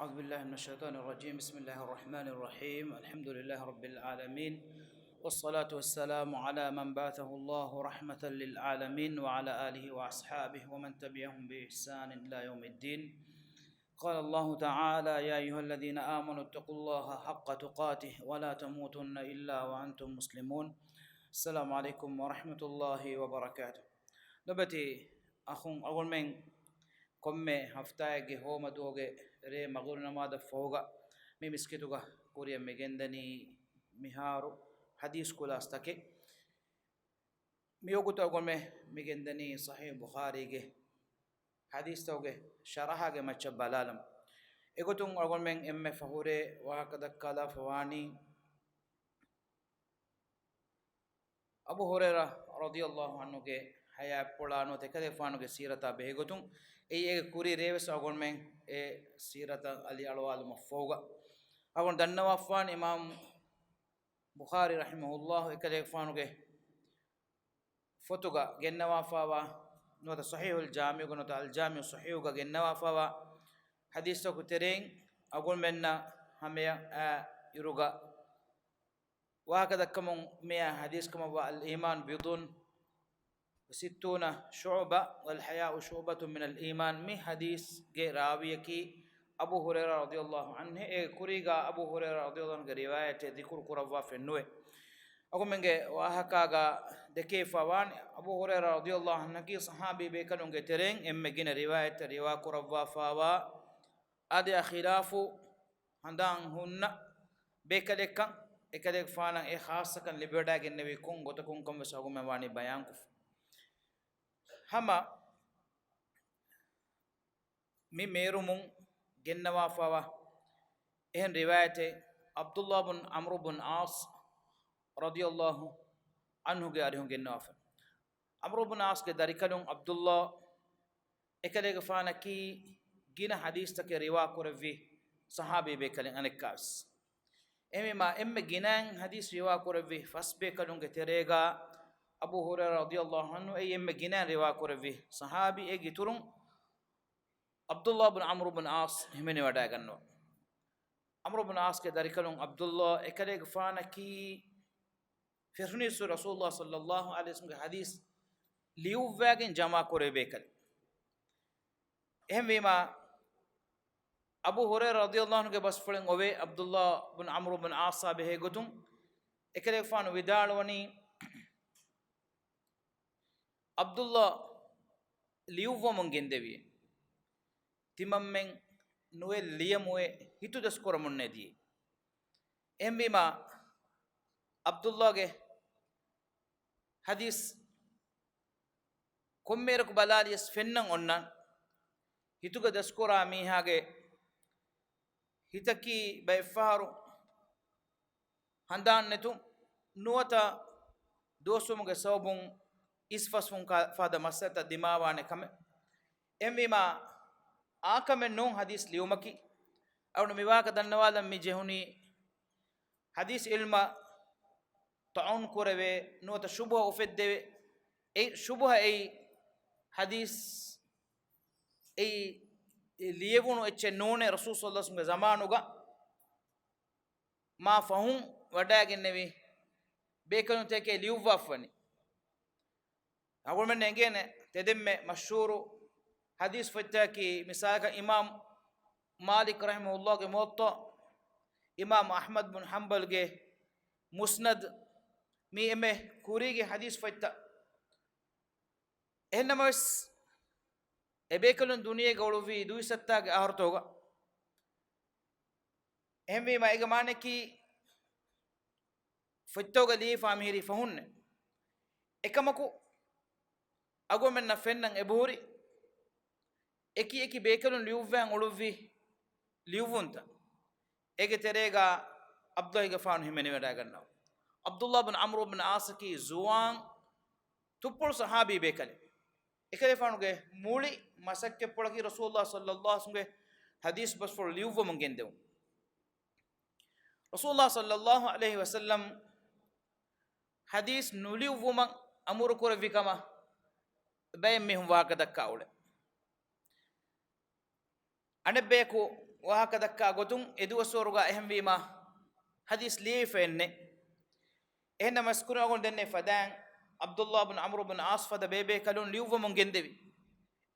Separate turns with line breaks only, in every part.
أعوذ بالله من الشيطان الرجيم. بسم الله الرحمن الرحيم. الحمد لله رب العالمين، والصلاة والسلام على من بعثه الله رحمة للعالمين وعلى آله وأصحابه ومن تبعهم بإحسان إلى يوم الدين. قال الله تعالى: يا أيها الذين آمنوا اتقوا الله حق تقاته ولا تموتن إلا وأنتم مسلمون. السلام عليكم ورحمة الله وبركاته. لبتي أخون أول من komme haftaage homa doge re magul namada foga mi miskituga kuriya megendani miharu hadis kulastake mi yoguta gomme megendani sahih bukhari ge hadis toge sharaha ge macha balalam egotun agolmen emme fahure wa kadakala fawani abu hurairah radhiyallahu anhu ge haya polano te kade fanu ge sirata behegotun e kuri reves agolmen e sirata ali alwal mafoga agon dannawa fan imam bukhari rahimahullah e kade fanu ge fotoga gennawa fawa no ta sahihul jami gono ta al jami sahih ga gennawa fawa hadis to kutereng agolmenna hameya iruga wa kada kamon meya hadis kama wa al iman bidun وستون شعبة والحياء شعبة من الإيمان. من حديث راويك أبو هريرة رضي الله عنه كوريغا أبو هريرة رضي الله عنه رواية ذكر كروا في النوى أقول منك وهكذا دكي فوان أبو هريرة رضي الله عنه كي صحابي بيكلون ترين إم جن رواية كروا فوا أدي خلاف عندهم هن بيكلك إكلك فانا خاصة كان لبردا النبي كون غتكون كم بساقو مواني بيان كف hama mi merumun gennawa fawa ehen riwayate abdullah bin amr bin as radiyallahu anhu ge arihun gennawa fa amr bin as ge darikalun abdullah ekale ge fana ki gina hadis take riwa korevi sahabi be kalen anekas emme ginan hadis riwa korevi fasbe kalun ge terega أبو هريرة رضي الله عنه أيام جنان رواية كرفي صحابي أجي ترون عبد الله بن عمرو بن عاص همني ودا كنو عمرو بن عاص كداري كلون عبد الله إكلي فانا كي في سنة رسول الله صلى الله عليه وسلم حديث ليو فاجن جماع كرفي كل هم بما أبو هريرة رضي الله عنه بس فلان أوي عبد الله بن عمرو بن عاص به قدوم إكلي فانا وداروني Abdullah liuvo mongendevi timammen nuwe liyamuwe hitu daskora munnedi embima Abdullah ge hadis kommeruk balalias fennan onnan hituga daskora mihage hitaki bayfaru handan netu nuwata dosumuge sawbun isfasfun fada masata dimawane kame emima akame non hadis liumaki awno miwaka dannawala mi jehuni hadis ilma taun koreve nota shubha ufedde ei shubha ei hadis ei liyevunu eche none rasul sallallahu alaihi wasallam zamanuga ma fahum wadagennevi bekanu teke liuvafani أقول من نجينا تدم مشهور حديث فتاكي مثال إمام مالك رحمه الله کے موطأ إمام أحمد بن حنبل کے مسند مي إمه كوري کے حديث فتا إنما بس إبيكلون دنيا قولوا في دوي ستا کے آخر توگا إهم بما إجماعنا كي فتوغا ليه فاميري فهن إكمكو ago men na fennan e bohori eki bekelun liuvan uluvi liuvunta ege terega abdullah ge faanu himene wada ganna abdullah ibn amr ibn asaki zuwan tupul sahabi bekale ekale faanu ge muli masakke polaki rasulullah sallallahu alaihi wasallam hadis bas for liuvo mungende rasulullah sallallahu alaihi wasallam hadis nuliuvo man amuru ko vikama bay mihum waka dakkaule ane beko وهكذا قطن ادو سورغا اهم بما حديث لي فين هنا مسكون اقول دني فدان عبد الله بن عمرو بن عاص فدا بيبي كلون ليوف من جندبي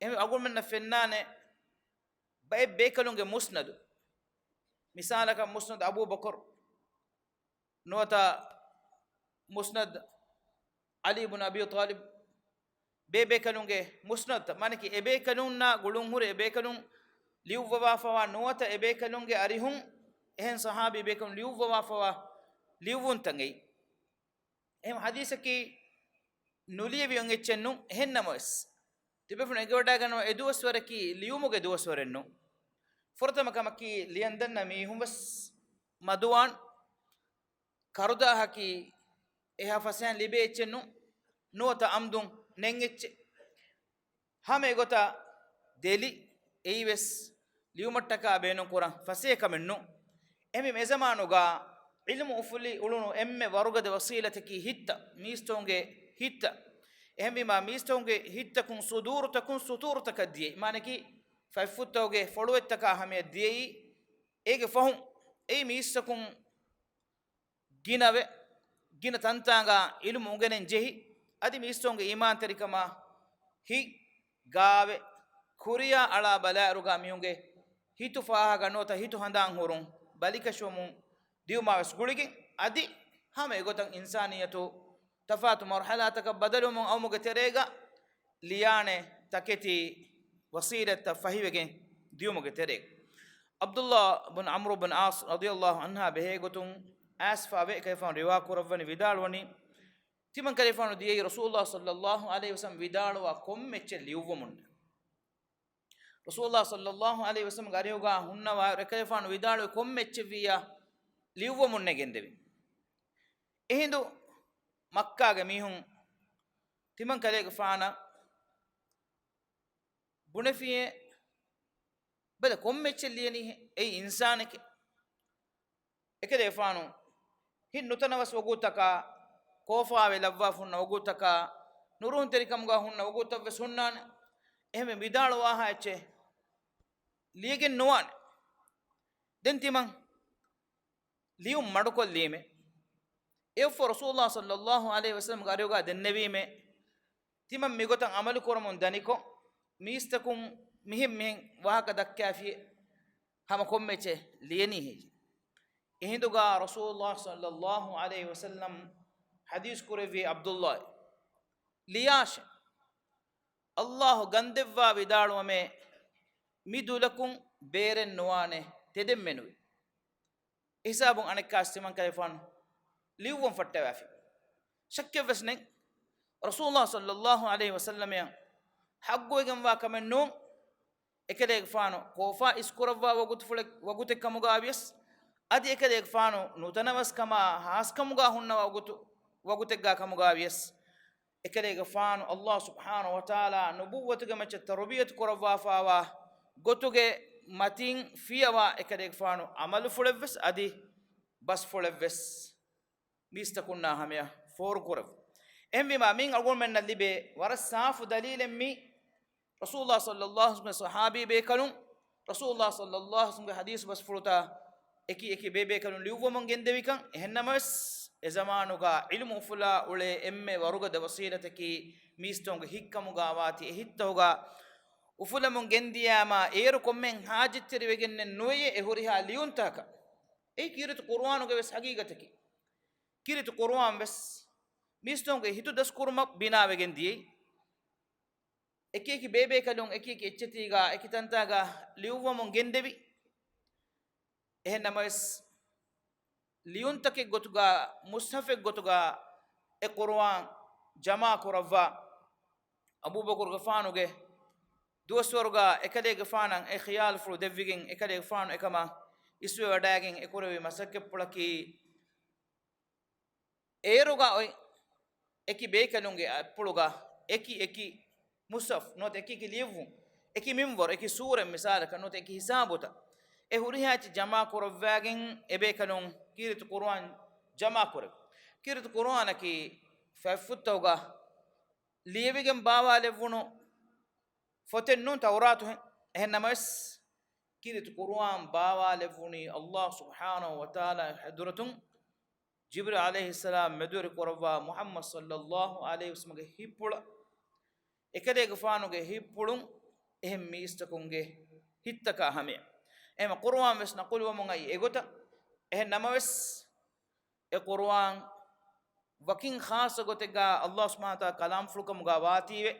اهم اقول من فنان بيبي كلون مسند مثالك مسند ابو بكر نوتا مسند علي بن ابي طالب بيبي كلون مسند مانكي ابي كلون نا غلون هور ابي كلون ليوف وافوا نوتا ابي كلون اريهم اهن صحابي بكم ليوف وافوا ليوون تنگي اهم حديثكي نوليه بيون اتشنو هنموس تبفن اگودا گنو ادوس وركي ليوموگه دوس ورنو فرتما كمكي ليندن ميهم بس مدوان كردا حكي اها فسان ليبي اتشنو نوتا امدون ننگچ hame gota deli eiwes liumattaka beenon kuran fase kamenno emi mezamanuga ilmu ufuli ulunu emme warugade wasilataki hitta mistonge hitta ehmi ma mistonge hitta kun sudurtakun suturtakadiye manaki fayfuttoge foluwettaka hame diyi ege fahum ei misakun ginave gina tantanga ilmu ungenen jehi adi mistonge iman terikama hi gawe kuriya ala balaruga miunge hitu faha ganota hitu handan horun balikashomu diuma sgulige adi hame gotan insaniyatu tafatu marhalataka badalum aw mugeterega liyane taketi wasilata fahiwege diumuge tereg abdullah ibn amr ibn as radiyallahu anha behe gotun asfa be kayfan riwa kurawani vidalwani timan kalifanu diye rasulullah sallallahu alaihi wasallam vidalwa kommeche liuwumun rasulullah sallallahu alaihi wasallam gariyoga hunnawa rekayfanu vidalwa kommeche viya liuwumun negendevi ehindu makka ge mihun timan kalege faana bunefiye bada kommeche liyani ei insanike ekede faanu hin nutanawas wogutaka kofa ve lavwa funna wogutaka nurun terikam ga hunna wogutave sunnan ehme vidalwa ha eche liegen nuwan den timan lium madukol lime efo rasulullah sallallahu alaihi wasallam gariyoga dennevime timan migotan amal koramun daniko mistakum mihim mihin wahaka dakkafi hama kommeche liyeni he ehinduga rasulullah sallallahu alaihi wasallam hadis kurevi abdullah liyash allah gandevva vidalume midulakum beren nuwane tedemmenu hisabun anekkastiman kayfan liwon fattawafi shakke vesne rasulullah sallallahu alaihi wasallam ya haggoegen wa kamenno ekede fano kofa iskurawwa wagute kamuga abias adi ekede fano nutanawas kama has kamuga hunna wagute ga kamuga abias ekede fano allah subhanahu wa ta'ala nubuwatuga macha tarbiyat kurawwa fawa gotuge matin fiyawa ekede fano amal fulevs adi bas fulevs mistakunna hamya for kurav embi ma min algon men libe warasafu dalilen mi rasulullah sallallahu alaihi wasallam sahabi be kalun rasulullah sallallahu alaihi wasallam hadis bas furuta eki bebe kalun liuwo mon gendewi kan ehennamas e zamanuga ilmu fula ule emme waruga de wasilataki mistonga hikkamuga wati e hittawga ufula mon gendiyama eru kommen hajittiri wegenne noye e horiha liuntaka e kirit qur'anuga wes haqiqataki kirit qur'an bes mistonga hitu das kurma bina wegendiye ekeki bebe kalon ekeki echetiga ekitantaga liuwa mon gendebi ehennamas liuntake gotuga mushaf gotuga e qur'an jama kurawwa abu bakr gafanuge duwasorga ekade gafanan e khiyal fru devigin ekade gafanu ekama iswe wadagen e kurewi masakke pulaki eruga oy eki bekalunge puluga eki musaf not eki livu eki minvor eki sura misal kan not eki hisabuta e hurihaati jama kurawwagen e bekalun kirit qur'an jama kurav kirit qur'an ki fafutawga liyevigen bawale vuno foten nun tawratu hennamas kirit Qur'an bawa lefuni Allah subhanahu wa ta'ala haduratun Jibril alayhi salam meduri korwa Muhammad sallallahu alayhi wasallam ge hippula ekade ge faanu ge hippulun ehem miistakunge hittaka hame ema Qur'an wes naqul wa mun ay egota ehen namawes e Qur'an wakin khas gotega Allah subhanahu wa ta'ala kalam fulkum ga watiwe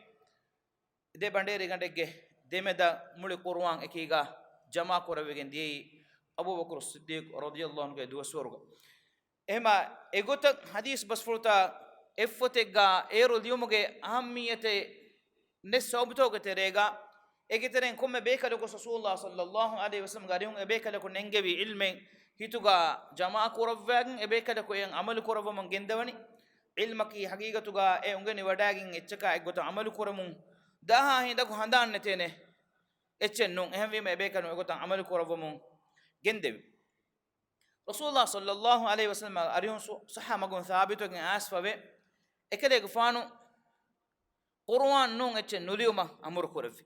de bandere gandege demeda muli Qur'an ekiga jama korawegen di Abu Bakr Siddiq radhiyallahu anhu ge duwa sorga ema egota hadis basfulta effotega ero liumuge ahammiyate ne sobtoge terega egiteren komme bekale ko Rasulullah sallallahu alaihi wasallam gariun ebekale ko nengewi ilmen hituga jama korawegen ebekale ko en amal korawam gendawani ilmaki haqiqatuga e ungeni wadagin echka egota amal koramun daha hinda ko handan netene echennun ehmi me bekale egota amal korawam gendewi Rasulullah sallallahu alaihi wasallam arihun sahha magun thabito gen asfawe ekade gfanu Qur'an nun echen nuliuma amur koravi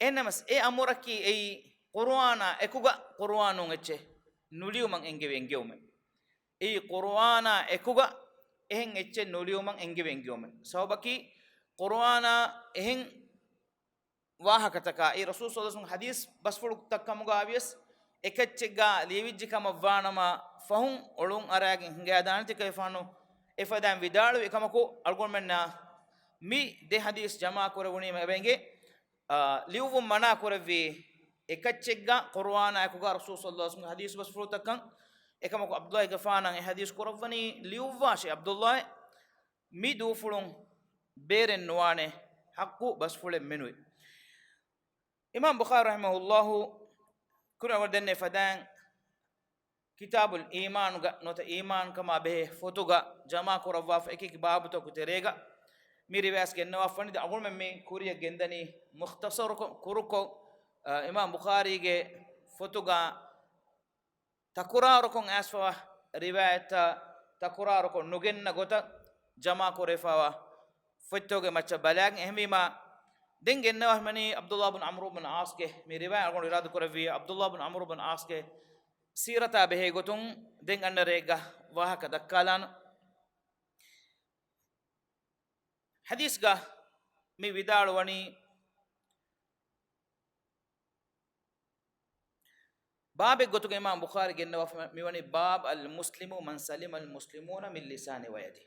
enamas e amuraki e Qur'ana ekuga Qur'an nun eche nuliuma engewme e Qur'ana ekuga ehen eche nuliuma engewme sawbaki Qur'ana ehen wahakataka e Rasul sallallahu alaihi wasallam hadis basfulu takkamuga avies ekachega liwijji kama vanama fahum olun aragin hinga danti kayfano efadan vidalu ekamako algon menna mi de hadis jama korewuni mebenge liwum mana korevi ekachega qur'ana akuga Rasul sallallahu alaihi wasallam hadis basfulu takkan ekamako Abdullah gafana e hadis korwani liwwashi Abdullah mi du fulun beren nuane haqqu basfule menui Imam Bukhari rahimahullahu kuna wadenne fadan kitabul iman nota iman kama be fotuga jama korawaf ekiki babu to kuterega mi riwayas genna wafani da agul me kuriya gendani mukhtasar kuruko Imam Bukhari ge fotuga takuraro kon asfa riwayata takuraro kon nugenna gota jama korefawa fotoge macha balag ehmima dengen nawah mani Abdullah bin Amr bin As ke mi riwayat agon irad koravi Abdullah bin Amr bin As ke sirata behe gotung den anrega wah ka dakkalan hadis ga mi widalu wani bab gotuge Imam Bukhari genna mi wani bab al muslimu man salima al muslimuna min lisani wa yadi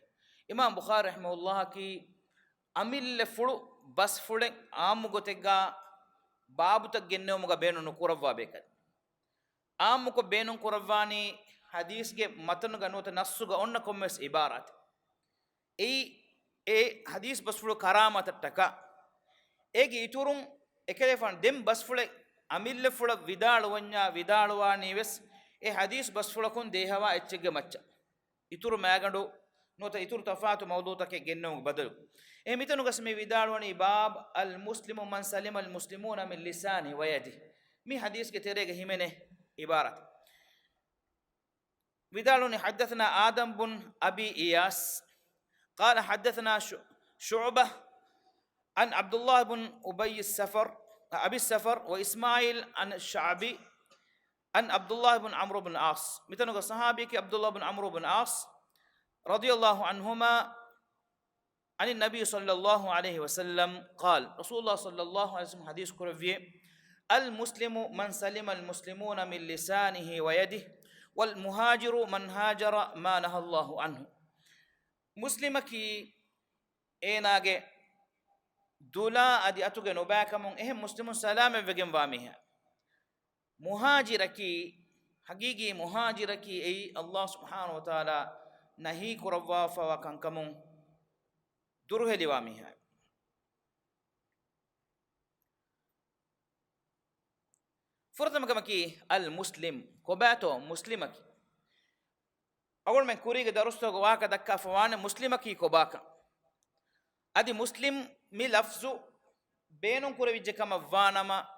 Imam Bukhari rahimahullah ki amil fulu bas fulen amu gotega babu ta genne muga benu kurawwa bekad amu ko benu kurawani hadis ge matanu ga nota nassu ga onna kommes ibarat e hadis bas fulu karamat taka ege iturun ekelefan dem bas fule amille fula vidalwani wes e hadis bas fulakun dehawa echge macca ituru magandu nota ituru tafatu mawdu take genne badalu emitanu gasme vidalwani bab al muslimu man salima al muslimuna min lisani wa yadi mi hadis ke terege himene ibarat vidalwani hadathna adam bin abi iyas قال حدثنا شعبة عن عبد الله بن أبي السفر وإسماعيل عن الشعبي عن عبد الله بن عمرو بن عاص مثل صحابي عبد الله بن عمرو بن عاص رضي الله عنهما عن النبي صلى الله عليه وسلم قال رسول الله صلى الله عليه وسلم حديث كرفي المسلم من سلم المسلمون من لسانه ويده والمهاجر من هاجر ما نهى الله عنه مسلمك ايناغي دولا ادي اتوغي نوباكمون اهم مسلم سلام وگم واميها مهاجرك حقيقي مهاجرك اي الله سبحانه وتعالى نهي كروا فوكنكمون درهلي واميها فرتمكمكي المسلم كوباتو مسلمك أول من كوريك درستو واكا دكا فوان مسلمكي كوباكا ادي مسلم مي لفظو بينون كوري جكما فانما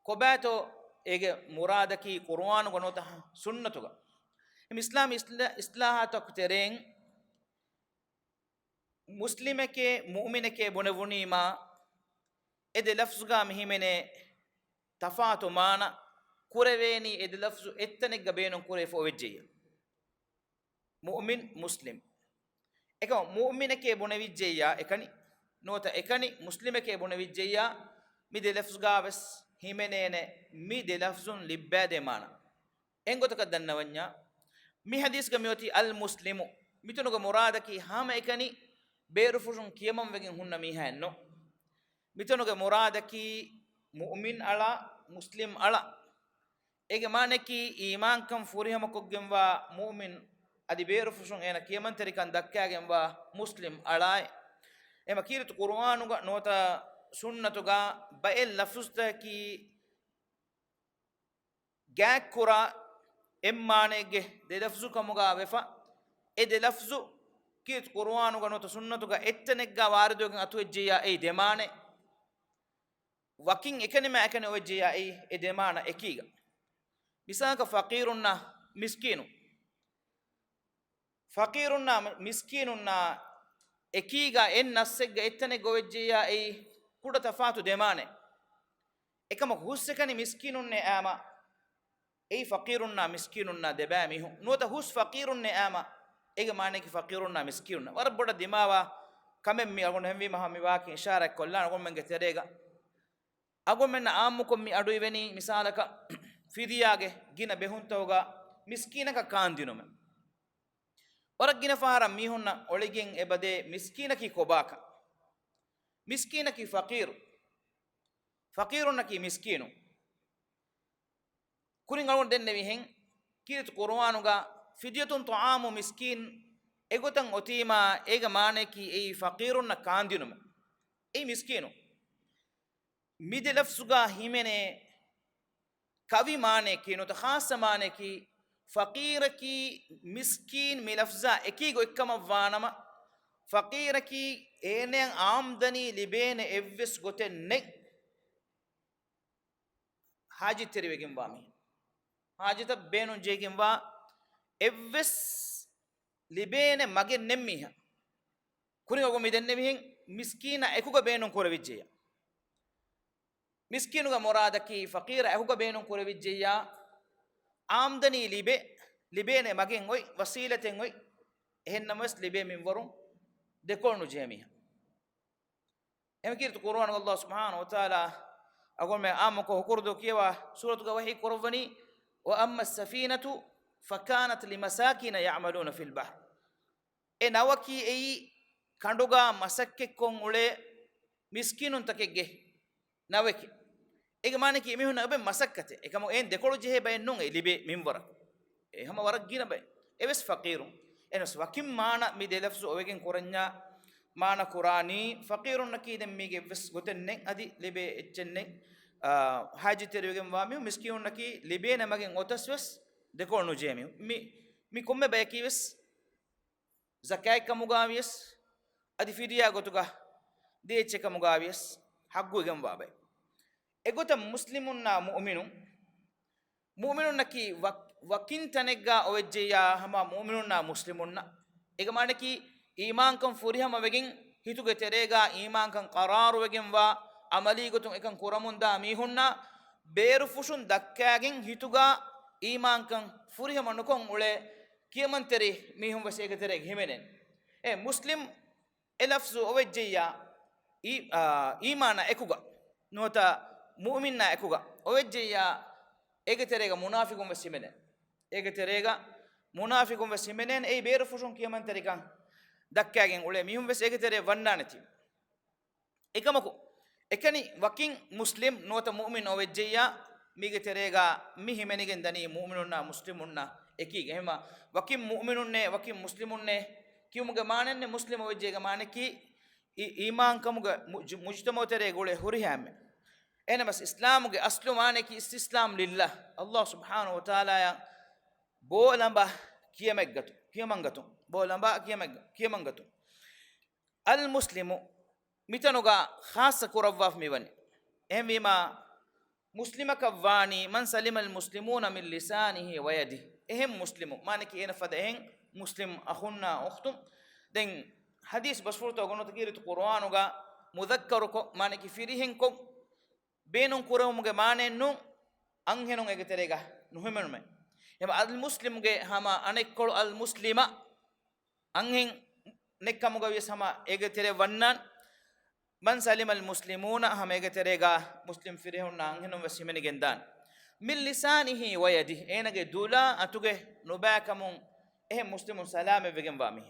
كوباتو ايجي مرادكي قرآن ونوتا سنتوغا اسلام اصلاحات كترين مسلمك مؤمنك بنوني ما ادي لفظغا مهمنه تفاتو مانا kureveni ed lafzu ettanegga beenon kure fo wejjeya mu'min muslim ekam mu'minake bonevijjeya ekani nota ekani muslimake bonevijjeya mi de lafzu gaves himenene mi de lafzun libbade mana engotaka dannawanya mi hadis gamyoti al muslimu mitunuga muradaki hama ekani beru fushun kiyamam wegen hunna mi hanno mitunuga muradaki mu'min ala muslim ala ege maneki iman kam furihama koggemwa mu'min adi beru fushun ena kiyaman terikan dakkagemwa muslim ala ema kiritu qur'anuga nota sunnatuga ba'el lafzusta ki gakkura emmanege de lafzu kamuga wefa e de lafzu kiritu qur'anuga nota sunnatuga ettenegga waridogen atu ejjiya ei demane wakin ekanima ekane ojjiya ei e demana ekiga misaka faqirunna miskinu faqirunna miskinunna ekiga en nassegga ettane gowejjiya ei kuda tafatu demane ekama hussekani miskinunne ama ei faqirunna miskinunna debamihu nota hus faqirunne ama ege maneki faqirunna miskinunna war boda dimawa kamem mi agon hemwi mahami waki ishara kollan agon menge terega agon men ammukom mi adu iveni misalaka fidiyage gina behuntawga miskinaka kandinuma waragina fahara mihunna oligen ebade miskinaki kobaka miskinaki faqirunaki miskinu kurin algon denne wi hen kirit qur'anuga fidyatun ta'amu miskin egotan otima ega maneki ei faqirunna kandinuma ei miskinu mide lafsuga himene kavi maneki nota khassa maneki faqiraki miskin mi lafza ekigo ekkama vanama faqiraki enen amdani libene evves gotenne haji terwegen wami hajita benun jegen wa evves libene mage nemmiha kuni ogo midenne mihen miskina ekuga benun korevijjeya miskinuga muradaki faqira ekuga benun korevijjeya amdani libene magen oy wasilaten oy ehennamas libe min warum de kolnu jemiha emkirtu qur'an allah subhanahu wa ta'ala agol me amko hukurdo kiwa suratu wahi korvani wa amma as-safinatu fakanat limasakin ya'maluna fil bahr enawaki ei kanduga masakke kon ule miskinun takegge naweki ege maneki emihun abe masakkate ekamo en dekolu jehe bay non e libe min wara e hama wara gina bay eves faqirun enos wakim mana mi de lafzu ovegen koranya mana qurani faqirun nakiden mige ves gotenne adi libe echenne haji terwegen wami miskinun naki libe na magen otasves dekolu jemi mi komme bay kiwes zakai kamugawies adi fidiya gotuga de eche kamugawies hagguegen wabe egota muslimunna mu'minunna ki wakin tanegga owejjeya hama mu'minunna muslimunna egamane ki iman kan furihama wegen hituge terega iman kan qararu wegen wa amali gotun ekan kuramunda mihunna beru fushun dakkagen hituga iman kan furihama nokon ule kiyaman teri mihun wasege tereg himenen e muslim elafzu owejjeya imana ekuga nota mu'minna ekuga owejjeya egeterega munafiqun vesimenen ei beru fushun kiyaman terikan dakkagen ule mihun ves egetere wannanati ekamako ekani wakin muslim nota mu'min owejjeya migeterega mihimenigen dani mu'minunna muslimunna ekige hema wakin mu'minunne wakin muslimunne kiyumuge manenne muslim owejjega maneki iman kamuge mujtamo terega ule hurihamme ena bas islamuge aslu maneki istislam lillah allah subhanahu wa ta'ala ya bolamba kiyamangatu bolamba kiyamangatu al muslimu mitanuga khassa kurawaf miwani ehmima muslimaka wani man salima al muslimuna min lisanihi wa yadihi ehem muslimu maneki ena fada ehem muslim akhunna ukhtum den hadis basfurto gonota kirit qur'anuga mudhakkaruko maneki firihen ko benun kurawmuge manennu anhenun egeterega nuhimenume ema al muslim ge hama anekkol al muslima anhen nekkamuga wi sama egetere wannan man salim al muslimuna hama egeterega muslim firehunna anhenun wasimeni gendan min lisanihi wa yadihi enage dula atuge nubakamun muslimun salame vegen wami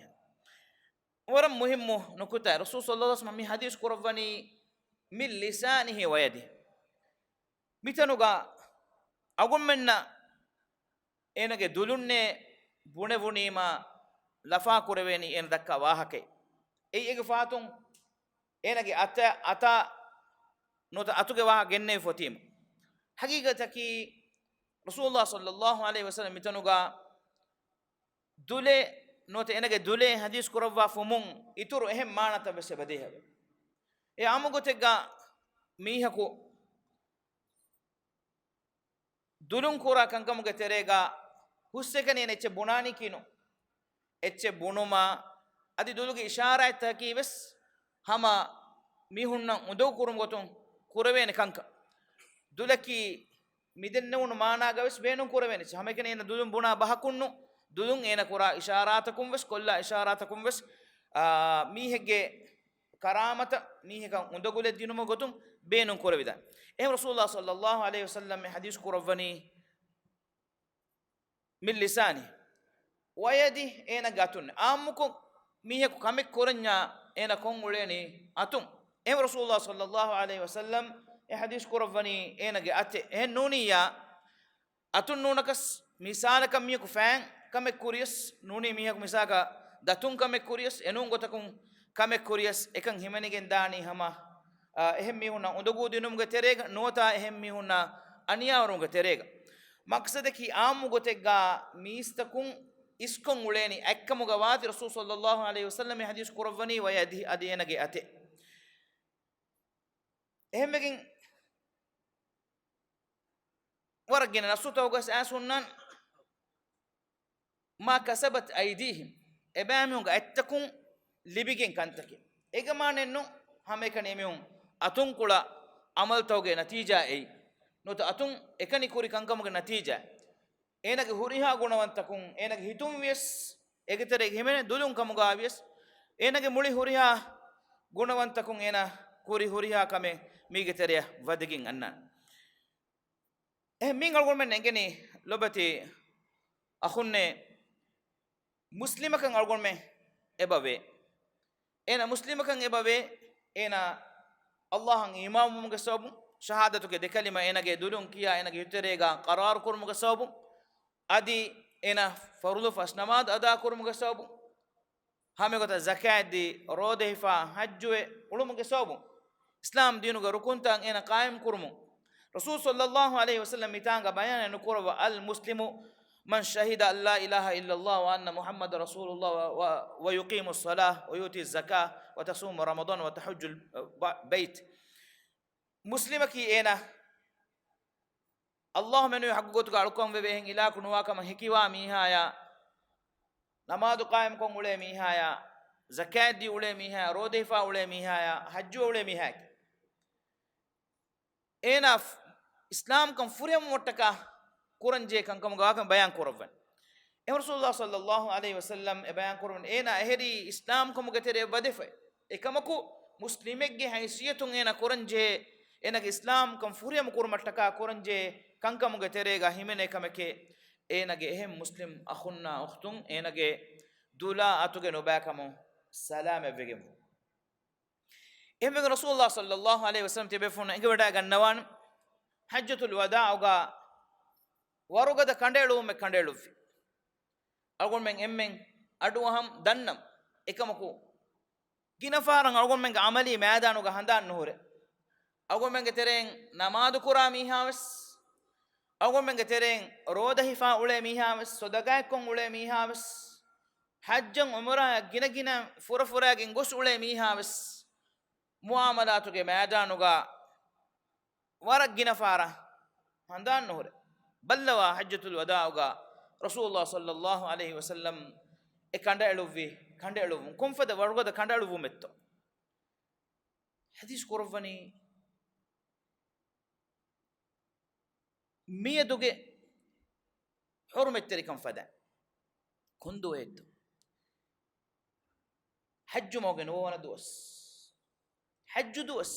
waram muhimmu nukuta rasul sallallahu alaihi wasallam mi hadis kurawani min lisanihi wa yadihi mitanuga agummenna enage dulunne bune bunima lafa kureveni en dakka wahake ei ege faatun enage ata nota atuge waha genne fotim haqiqataki rasulullah sallallahu alaihi wasallam mitanuga dule nota enage dule hadis kurawwa fumun ituru ehem manata bese badeha e amugotega mihaku dulun kura kankamuge terega hussekani ecce bunani kino ecce bunuma adi duluge ishara etaki bes hama mihunna udo kurum gotun kurawene kanka dulaki midennewun mana gawes beenun kurawene hamekene ena dulun buna bahakunnu dulun ena kura isharatakum bes kolla isharatakum bes mihege karamata mihega undogule dinuma gotun beenun kurawidan rasulullah sallallahu alaihi wasallam hadis kurawani min lisani wa yadi ena gatun amuko miheku kamek koranya ena konguleni atun rasulullah sallallahu alaihi wasallam hadis kurawani ena ge ate nuniya atun nunakas misala kam miheku fan kamek kurius nuni miheku misaka datun kamek kurius enun gotakun kamek kurius ekan himanigen dani hama ehem mihuna undugu dinumge terega nota ehem mihuna aniyawrunge terega maqsadaki aamu gotegga mistakun iskon uleni ekkamuga wati rasul sallallahu alaihi wasallam hadis kurawani wa yadi adiyenage ate ehemegin waragena nasutawgas asunnan ma kasabat aydihim ebamunga ettakun libigen kantake egamanenno hamekane emun atun kula amal tawge natija ei nota atun ekani kuri kankamuge natija enage huriha gunawantakun enage hitum wes egetere himene dulun kamuga wes enage muli huriha gunawantakun ena kuri huriha kame migetere wadigin annan mingal gol men engeni lobati akhunne muslimakan algol men ebawe ena muslimakan ebawe ena allahang imamum ge sabu shahadatu ke de kalima enage dulun kiya enage yuterega qarar kurmu ge sabu adi ena farulu fas namaz ada kurmu ge sabu hame gota zakat di rode hifa hajjwe ulum ge sabu islam dinu ge rukuntan ena qaim kurmu rasul sallallahu alaihi wasallam mitanga bayana nukurwa al muslimu من شهد أن لا إله إلا الله وأن محمد رسول الله ويقيم الصلاة ويؤتي الزكاة وتصوم رمضان وتحج البيت مسلمك إنا الله من يحققك علىكم ببهن إلاكم واكم هكوا ميهايا نماذ قائم كم أولي ميهايا زكاة دي أولي ميهايا رودفا أولي ميهايا حج أولي ميهايا إنا إسلام كم فريم متكا kuranje kankam gaakam bayan kurwan rasulullah sallallahu alaihi wasallam e bayan kurwan ena ehri islam kom gatere badefe ekamaku muslimegge haysiyatun ena kuranje ena islam kam furiyam kurmataka kuranje kankam gatere ga himene kamake ena ge ehem muslim akhunna ukhtun ena ge dula atuge no bakamo salam evegem ehme rasulullah sallallahu alaihi wasallam tebefuna ingewada gannawan hajjatul wadaa ga warugada kandelume kandelufi algon men emmen aduham dannam ekamaku ginafaran algon men amali maadanu ga handan nuhure algon men tereng namadu kurami hawas algon men tereng roda hifa ule mi hawas sodaga kon ule mi hawas hajjan umra gina fura gen gos ule mi hawas muamalatu ge maadanu ga warag ginafara handan nuhure بلوا حجة الوداع رسول الله صلى الله عليه وسلم كاندا الوفي كاندا الوفي كم فدا ورغدا كاندا الوفي متو حديث كورفاني ميدوغي حرمة تركم فدا كندو هيتو حج موغن وانا دوس حج دوس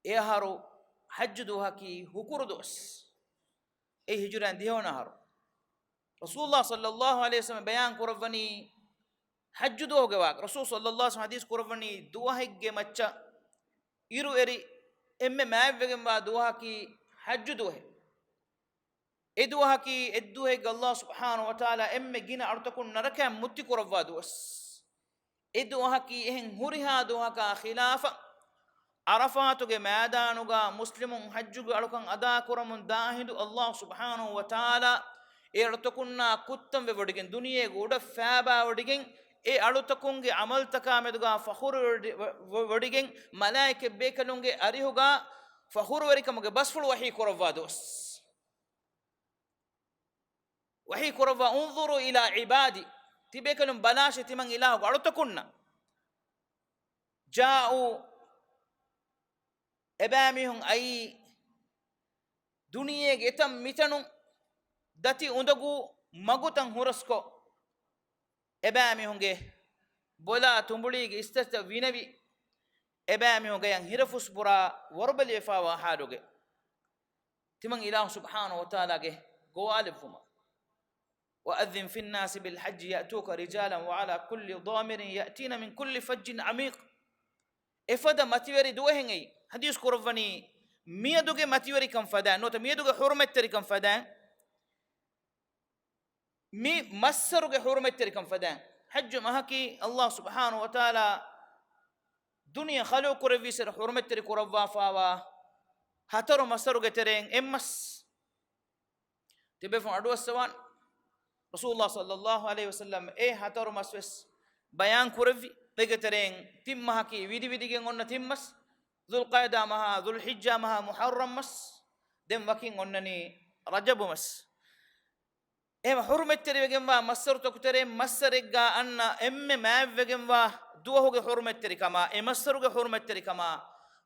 ايه هارو حج دوها كي هكور دوس ايه هجران دي هونا هارو رسول الله صلى الله عليه وسلم بيان كورفني حج دوه جواك رسول صلى الله عليه وسلم حديث كورفني دوها هيك مچا يرو اري ام ما بيگم با دوها كي حج دوه ادوها كي ادوه الله سبحانه وتعالى ام جينا ارتكون نركه متي كورفا دوس ادوها كي هن هريها دوها كا خلافه عرفاتوge maadanuga muslimun hajjuge alukan ada kuramun dahidu Allah subhanahu wa ta'ala ertokunna kuttam ve wodigen duniye goda faaba wodigen e alutakunge amal takameduga fakhur wodigen malaike bekalunge arihuga fakhur warikamuge basful wahi korwa dos wahi korwa unzuru ila ibadi tibekalum balashi timan ilahu alutakunna ja'u එබෑමිහුන් අයි දුනියේ ගෙතම් මිතනු දති උඳගු මගුතන් හුරස්කෝ එබෑමිහුන්ගේ බොලා තුඹුලීගේ ඉස්තත විනවි එබෑමිහුන්ගේ යන් හිරෆුස් පුරා වරබලි එෆාවා හාඩුගේ තිමන් ඉලාහ් සුබ්හානහු වතාලාගේ ගෝවාලෙෆුමා وأذن في الناس بالحج يأتوك رجالا وعلى كل ضامر يأتين من كل فج عميق إفدا متوري دوهنجي حديث كورفني ميدوغي ماتيوري كم فدا نوت ميدوغي حرمت تري كم فدا مي مسروغي حرمت تري كم فدا حج مهكي الله سبحانه وتعالى دنيا خلو كورفيسر حرمت تري كورفا فاوا هترو مسروغي ترين امس تبي فون ادو السوان رسول الله صلى الله عليه وسلم اي هترو مسوس بيان كورفي ترين تيم مهكي ويدي ويدي غن تيمس ذو القعدة مها ذو الحجة مها محرم مس دم وكين غنني رجب مس إيه حرمة تري بجنبا مسر تكتري مسرجا أن ما بجنبا دوه حرمة تري كما مسرج حرمة تري كما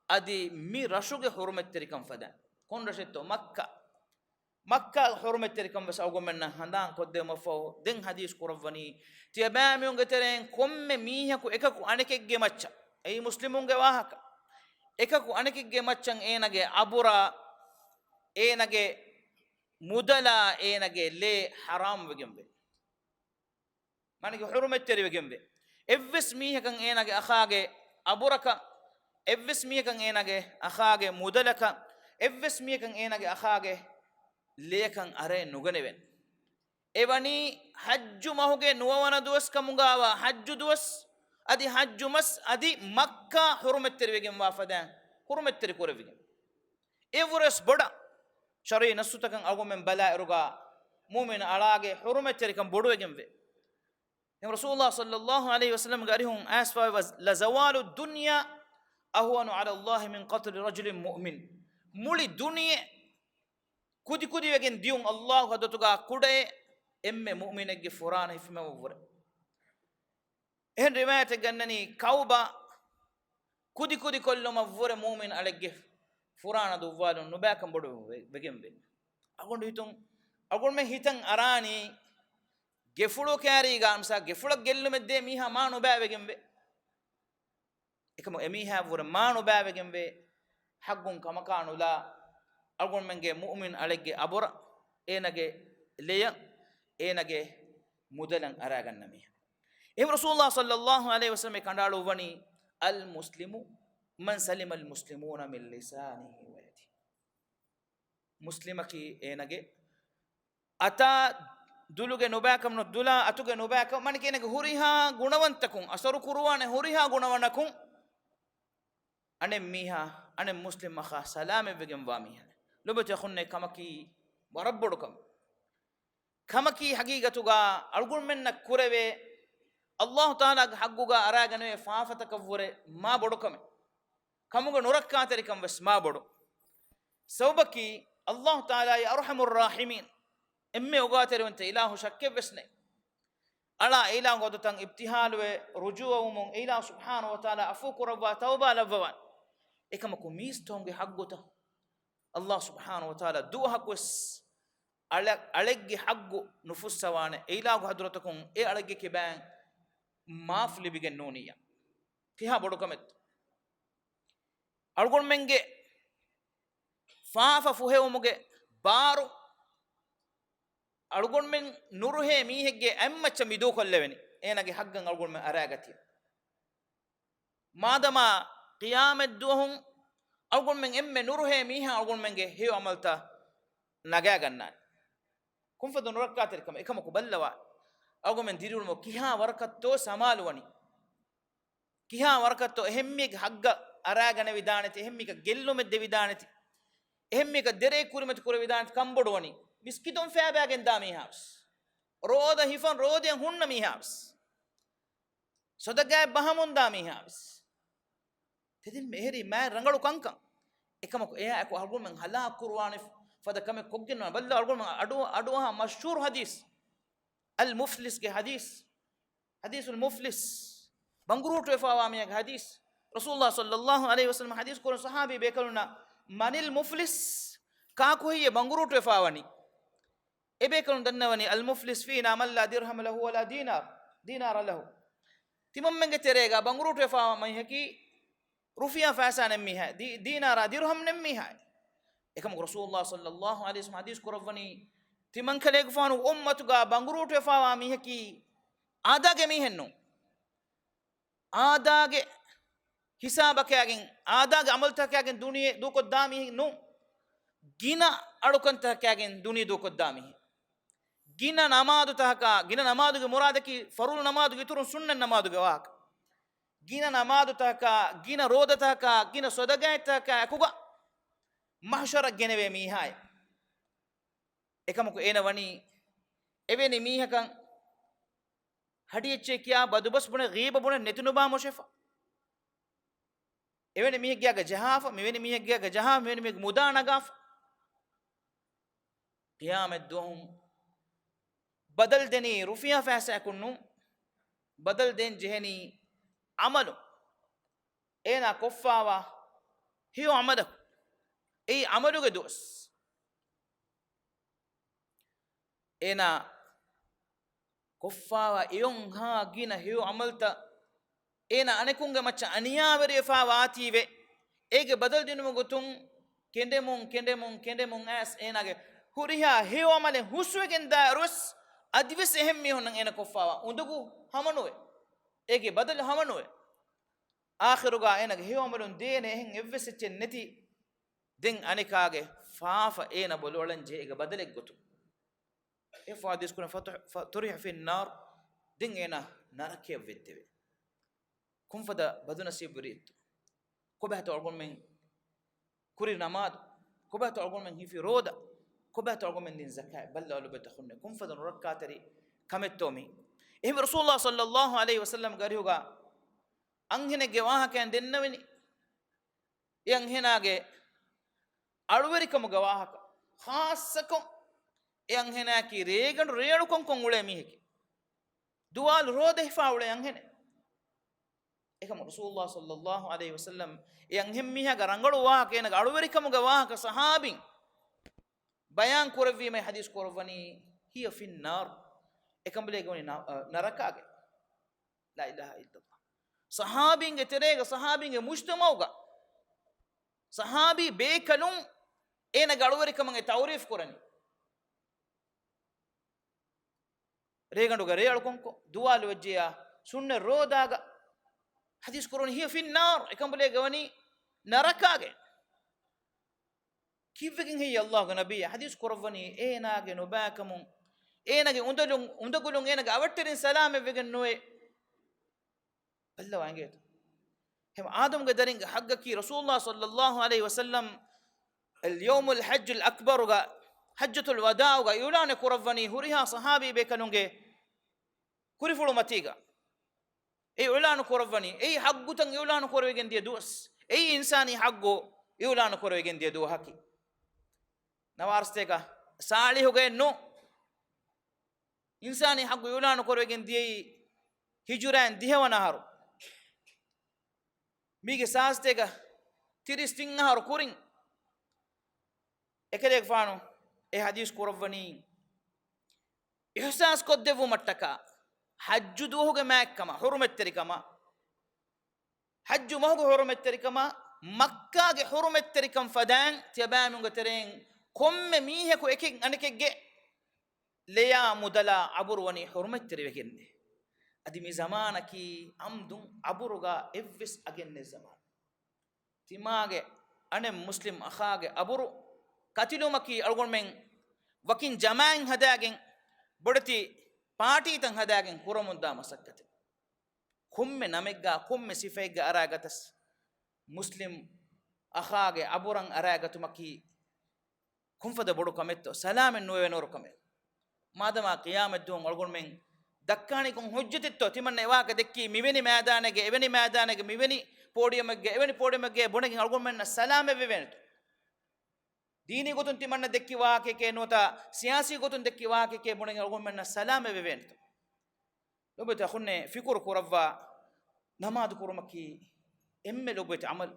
أدي مي رشوج حرمة تري كم فدا كون رشتو مكة حرمة تري كم بس أقول منا هندان قدام فو دين حديث كورفاني تيابام يوم قترين كم ميها كو إكاكو أنك جمتشا أي مسلمون جواهك එකකු අනෙකගේ මච්චන් ඒනගේ අබුරා ඒනගේ මුදලා ඒනගේ ලේ හරාම් වෙගෙම්බේ මනගේ හුරුමෙත් තෙරි වෙගෙම්බේ එව්වස් මීහකන් ඒනගේ අඛාගේ අබුරක එව්වස් මීහකන් ඒනගේ අඛාගේ මුදලක එව්වස් මීහකන් ඒනගේ අඛාගේ ලේකන් අරේ නුගනෙවෙන් එවනි හජ්ජු මහුගේ නුවවන දුවස් කමුගාවා හජ්ජු දුවස් أدي حج مس أدي مكة حرمت تريجين وافدان حرمت تري كورفين إيفورس بڑا شرعي نسوتكن أقوم من بلاء رجا مؤمن علاقة حرمت تري كم بڑو يجين في رسول الله صلى الله عليه وسلم قالهم أسفا لزوال الدنيا أهون على الله من قتل رجل مؤمن مولي الدنيا كودي يجين ديون الله هذا تقع كوده مؤمن يجي فرانه في موفر إن رواية جنني كوبا كودي كل ما فور مؤمن على الجف فرانا دوفالون نبأكم بدو بجنب أقول من هيتن أراني جفلو كاري قامسا جفلو جلو مدة ميها ما نبأ بجنب إكمل ميها فور ما نبأ بجنب حقهم كما كانوا لا أقول من جه مؤمن على الجف أبورا نجى ليا نجى مدلن أراجعنا ميها إيه رسول الله صلى الله عليه وسلم كندالو وني المسلم من سلم المسلمون من لسانه ويده مسلمك إنك أتا دلوجه نبأكم ندلا أتوجه نبأكم من كأنك هوريها غنوانتكم أسرو كروان هوريها غنوانكم أنا ميها أنا مسلم مخا سلام بيجم واميها لو بتأخذنا كمكي وربوركم كمكي حقيقة توجا أقول منك كورة الله تعالى حقوقا أراجعنوه فافتك فوري ما بدو كم كموجا نوركا تريكم بس ما بدو سوبكي الله تعالى يا أرحم الراحمين إمي أقاتل وأنت إله شك بسني ألا إله قد تان ابتهال ورجوع ومن إله سبحانه وتعالى أفوك ربا توبة لبوان إكما كميس تونغي حقوتا الله سبحانه وتعالى دوها كوس ألقي حقه نفوس سوانه إله حضرتكم ألقي كبان ما فلي بجنونية فيها بدوكمت أقول منجي فافا فوه ومجي بارو أقول من نوره ميهجي أما تميدو كلبني أنا جي حقا أقول من أراجتي ما دام قيام الدوهم أقول من إما نوره ميها أقول من جي هي عملته نجاجنا كم فدون ركعت الكم إكم قبلوا أقول من ديرو المو كيها وركتو سمالوني كيها وركتو هميك حق أراجنا بدانتي هميك جلو مد بدانتي هميك دري كوري مت كوري بدانت كم بدوني بسكتون فيها بعدين دامي هابس رودا هيفان رودين هون مي هابس صدقاء بهمون دامي هابس تدين مهري ما رنگلو كانكا إكم إيه أكو أقول من هلا قرآن فدا كم كوجنا بل أقول من أدوها مشهور حديث المفلس كحديث حديث المفلس بنغروت وفاوامي حديث رسول الله صلى الله عليه وسلم حديث كون صحابي بيكلنا من المفلس كاكو هي بنغروت وفاواني إبيكلون دنواني المفلس فينا من لا درهم له ولا دينار له تمام من جتريجا بنغروت وفاوامي هكي رفيا فاسان ميها دينار درهم نميها إكم رسول الله صلى الله عليه وسلم حديث كرفني تمن كليك فانو أمتك بنغروت وفاوامي هكي آداك ميهنو آداك حسابك ياكين آداك عملتك ياكين دنيا دو قدامي نو جينا أركنتك ياكين دنيا دو قدامي جينا نماذج تهكا جينا نماذج مرادك فرول نماذج ترون سنة نماذج واك جينا نماذج تهكا جينا رودة تهكا جينا صدقة تهكا كوكا محشر جنبه ميهاي إكمل كأينا وني إبني ميها كان هدي تشيكيا بدوبس بنا غيب بنا نتنوبا مشفا إبني ميها جاك جهاف ميبني ميها جاك جهاف ميبني ميها مدان أغاف قيام الدوم بدل دني رفيا فاسع كنو بدل دين جهني عملو اينا كفاوا هيو عملك اي عملو دوس اينا كفاوا ايون ها جينا هيو عملتا اينا انكونغ مچ انيا وري فاواتي وي ايگه بدل دينو مغتون كندمون اس ايناگه هوريها هيو عمل حسوگن داروس أدفس أهمي هون إنك كفاوا وندقو همانوه إيه بدل همانوه آخرها إنك هيو عملون دين إهن إفسد النتي دين أنيكاجه فافا إينا بلولن جه إيه بدل إجتو إفاديس كنا فتريح في النار دين إينا ناركيه فيدتوي كم فدا بدو نسيب بريد كبه تعقول من كوري نماد كبه تعقول من هي في رودا كبه تعقول من دين زكاة بل لو بتخونه كم فدا نركاتري كم التومي إيه رسول الله صلى الله عليه وسلم قريوغا أنهن جواها كان دين نوني ينهن أجي أرويكم جواها خاصكم ينهن كي ريغن ريالكم كونغولي ميهك دوال روده فاولي ينهن إكم رسول الله صلى الله عليه وسلم ينهم ميها غرانغلو واه كينك أرويكم جواها كصحابين بيان كورفي ما حديث كورفني هي في النار إكم بليغوني نركاك لا إله إلا الله صحابين تريغ صحابين مجتمعوغا صحابي بيكلون إينا غالوريكم تعريف كورني ريغندوغا ريالكونكو دوال وجيا سنة روداغا حديث كوروني هي في النار إكم بليغوني نركاك كيف هي الله نبي حديث كورفني إينا نباكم إينا أندقلون إينا أورترين سلام فيغن نوي الله وانجيت هم آدم قدرين حقك رسول الله صلى الله عليه وسلم اليوم الحج الأكبر حجة الوداع يولان كورفني هوريها صحابي بيكنونجي كوريفلو متيغا اي يولان كورفني اي حقو تن يولان كورويغن دي دوس اي انساني حقو يولان كورويغن دي دو حقي نوارستيكا سالي هوغي نو انساني حقو يولان كورويغن دي هجران ديهوانا هارو ميغي ساستيكا تيريستين هارو كورين ekadek faanu e hadis kurawani ihsas koddevu mattaka hajju duhuge maakkama hurumetterikama hajju mahgu hurumetterikama makkage hurumetterikam fadan tiabamunga tereng komme mihe ko ekek anekegge leya mudala aburwani hurumetteri wekenne adi mi zamana ki amdun aburuga evvis agenne zaman timage anem muslim akhage aburu katilumaki algon men wakin jama'in hadagen bodati party tan hadagen huramunda masakkate komme namegga komme sifayga aragatas muslim akhage aburan aragatumaki kumfada bodu kametto salamen nowenor kamet madama qiyamat dun algon men dakkani kon hujjatitto timanne ewaaka dekki miveni madanege eveni madanege miveni podiumege eveni podiumege bonegi algon men salame veventu dini gotun timanne dekki waake ke nota siyasi gotun dekki waake ke bonegi algon men salame veventu lobeta khunne fikur kurawwa namaz kurumaki emme lobeta amal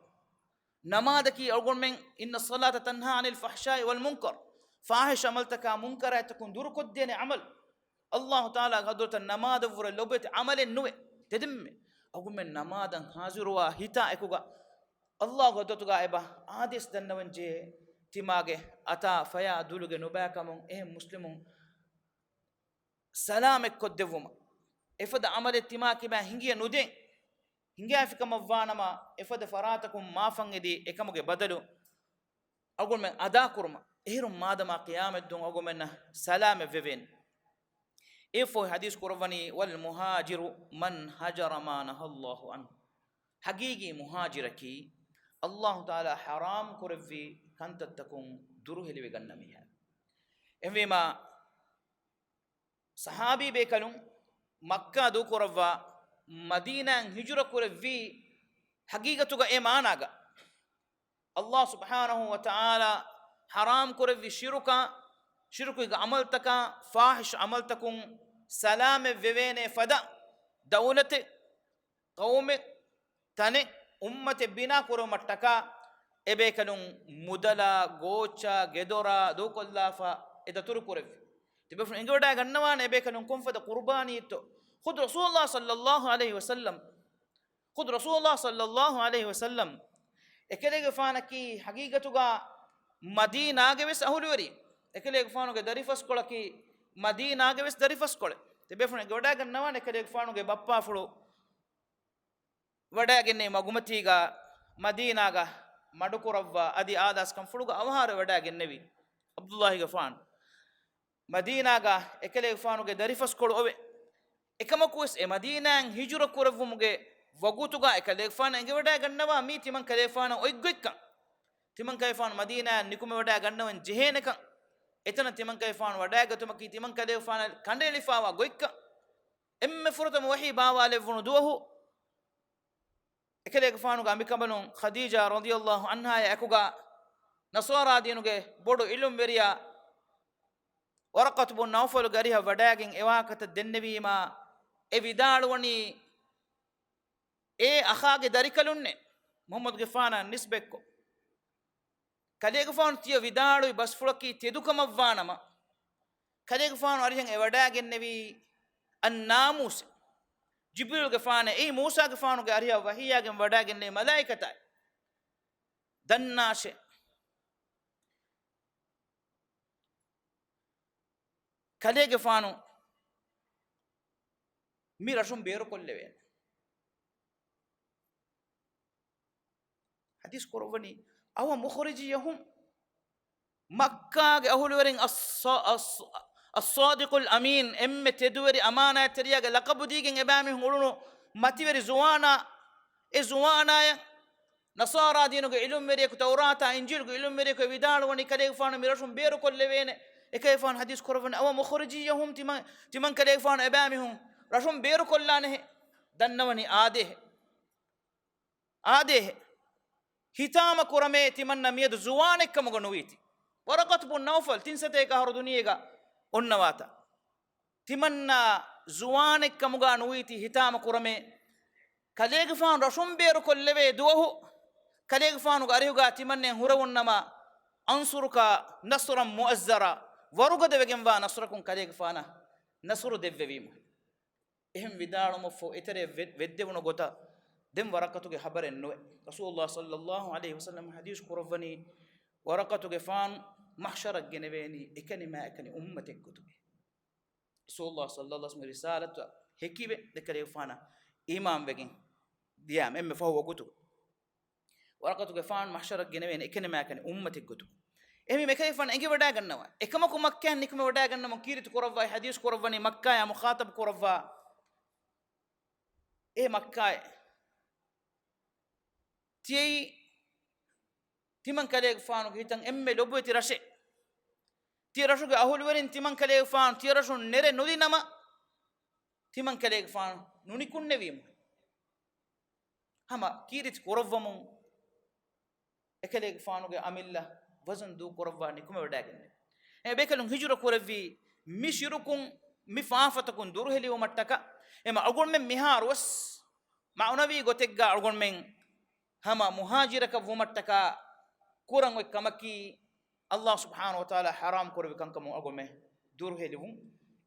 نمادكي أقول من إن الصلاة تنهى عن الفحشاء والمنكر فاحش عملتك منكر تكون دور كدين عمل الله تعالى قدرت النماد فور اللبت عمل النوع تدم أقول من نمادا حاضروا هتا إكوغا الله قدرت غائبا عادس دنوانجي تماغي أتا فيا دولغ نباكمون مسلمون سلامك كدفوما إفد عمل التماكي ما هنجي ندين hinga afika mavvanama efada faratakum mafangedi ekamuge badalu agol men ada kurma ehirum madama qiyamat dun agol men salame veven efo hadis kurvani wal muhajiru man hajara ma nahallahu an hagigi muhajiraki allah taala haram kurvi kantattakum duruheliwe gannamiha emvema sahabi bekalum makka du kurva مدينة هجرة كورفي حقيقة إيماناغا الله سبحانه وتعالى حرام كورفي شركة عملتك فاحش عملتكم سلام فيوين فدا دولة قوم تاني أمة بنا كورو متكا إبكالون مدلا غوچا غدورا دوك الله فا إذا ترو كورفي تبفن إنجودا غنوان إبكالون كم فدا قرباني تو خذ رسول الله صلى الله عليه وسلم خذ رسول الله صلى الله عليه وسلم اكليغ فانكي حقيقتوغا مدينه گويس اهولوري اكليغ فانوغا دريفس كولكي مدينه گويس دريفس كول تبيفن گودا گنوان اكليغ فانوغا بپا فلو ودا گني مغمتيغا مديناغا مدكوروا ادي آداس كم فلوغا اوهار ودا گنوي عبد الله غفان مديناغا اكليغ فانوغا دريفس كول اوبي එකමකුස් එ මදීනාන් හිජුර කරවමුගේ වගුතුගා එක ලේෆාන එංගෙ වඩා ගන්නවා මී තිමන් කලේෆාන ඔයිග්ගොක්ක තිමන් කලේෆාන මදීනාන් නිකුම වඩා ගන්නවන් ජෙහෙනක එතන තිමන් කලේෆාන වඩා ගතුමකී තිමන් කලේෆාන කණ්ඩේලිෆාවා ගොයික්ක එම්මෙ ෆුරතම වහී බාවාලේ වුණු දුවහු එක ලේෆානුගා අමිකබනුන් ඛදීජා රදියල්ලාහු අන්හා යකුගා නසාරා දිනුගේ බොඩු ඉලුම් වෙරියා වරකත් බුන් නෞෆල් ගරිහ වඩාගෙන් එවාකත දෙන්නවීමා e vidaluwani e akhage darikalunne muhammad gifana nisbekko kale gifana tiya vidalu bas fulaki tedukamavvanama kale gifana arihen e wadagen nevi an namus jibril gifana e musa gifana ge ariha wahiyagen wadagen ne malaikata dannashe kale gifana mirashum beru kollewen hadis korwani awa mukhrijiyahum makkah ge ahulwerin as-sadiq al-amin emme tedweri amana teriyaga laqabu digen ebami nguluno mativeri zuwana e zuwana ya nasara dinu ge ilum meri ko tawrata injil ge ilum meri ko vidalu woni kale fanu mirashum beru kollewen e kayfan hadis korwani awa mukhrijiyahum timan kale fanu ebami rashum beru kollane dannawani ade hitama kurame timanna miyad zuwanek kamugo nuwiti waraqat bun nawfal tinsate ka har duniyega onnawata timanna zuwanek kamuga nuwiti hitama kurame kalege fan rashum beru kolleve duwahu kalege fanu arihuga timanne hurawunnama ansuruka nasran muazzara warugade wegen wa nasrakun kaleeg faana nasru devvevima ehem vidalumo fo etere veddewno gota dem warakatuge habaren no rasulullah sallallahu alaihi wasallam hadith kurawani warakatuge faan mahshara geneveni ekani ma ekani ummatek gotube rasulullah sallallahu alaihi wasallam risalatu hekibe dekale faana imam wegen diyam emme fo gotu warakatuge faan mahshara geneveni ekani ma ekani ummatek gotu emi mekay fan engi wada gannawa ekama ko makka nikme wada gannama kirit kurawwa hadith kurawani makka ya mukhatab kurawwa e makka tiyei timan kaleeg faanu hitan emme doboti rashe ti rashu ge ahul werin timan kaleeg faanu ti rashu nere nudinama timan kaleeg faanu nuni kunne wim hama kirit kurawwamu ekaleeg faanu ge amilla wazan du kurawani kuma wadaganne e bekalun hijra kurawwi mishirukum mifafatakun durheli o mattaka ema agon men mihar was maunawi gotegga agon men hama muhajiraka wumattaka kurang we kamaki Allah subhanahu wa ta'ala haram kurwi kankam agon men durheli wum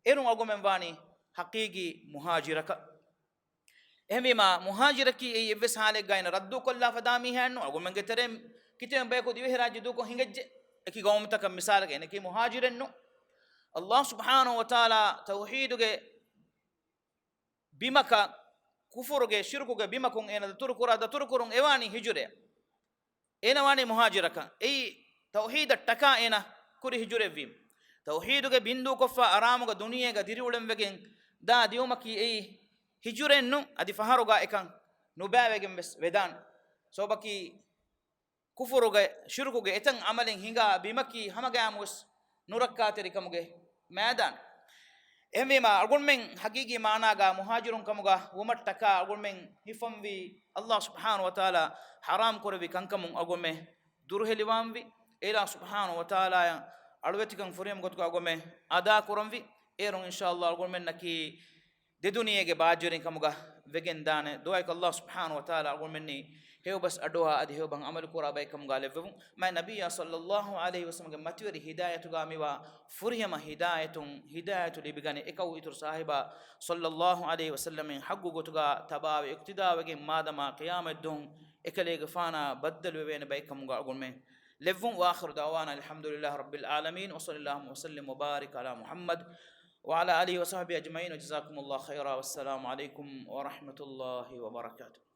enu agon men wani haqiqi muhajiraka ehmima muhajiraki e yevs hale gaina raddu kolla fadami hanno agon men geterem kitem bay ko diwe rajju du ko hingajje eki gawmta kam misal ge neki muhajiren no Allah subhanahu wa ta'ala tauhiduge bimaka kufuruge shirkuge bimakun ena da turkurun ewani hijure ena wani muhajiraka ei tauhid taka ena kuri hijure vim tauhiduge bindu kofa aramuga duniyega diriulem wegen da diumaki ei hijuren no adi faharuga ekan nubawegen bes vedan sobaki kufuruge shirkuge etan amalen hinga bimaki hamagamus nurakateri kamuge madan emima agunmen haqiqi maanaga muhajirun kamuga wumattaka agunmen hifamvi Allah subhanahu wa ta'ala haram korbi kankamun agume durheliwamvi ila subhanahu wa ta'ala alwetikan furiyam gotko agume ada koramvi eron inshallah agunmen naki de duniyege bajirin kamuga vegen dane doay ko Allah subhanahu wa ta'ala agunmenni hew bas adoha adi hew bang amal kura bay kam galevum ma nabiyya sallallahu alaihi wasallam ge matweri hidayatu ga miwa furiyama hidayatu libigani ekaw itur sahiba sallallahu alaihi wasallam haggu gotuga tabawi iqtidawa ge madama qiyamad dum ekale ge fana baddalu wen bay kam ga gonmen levum wa akhir dawana alhamdulillah rabbil alamin wa sallallahu wa sallim wa barik ala muhammad wa ala alihi wa sahbihi ajma'in jazakumullahu khaira wassalamu alaikum wa rahmatullahi wa barakatuh.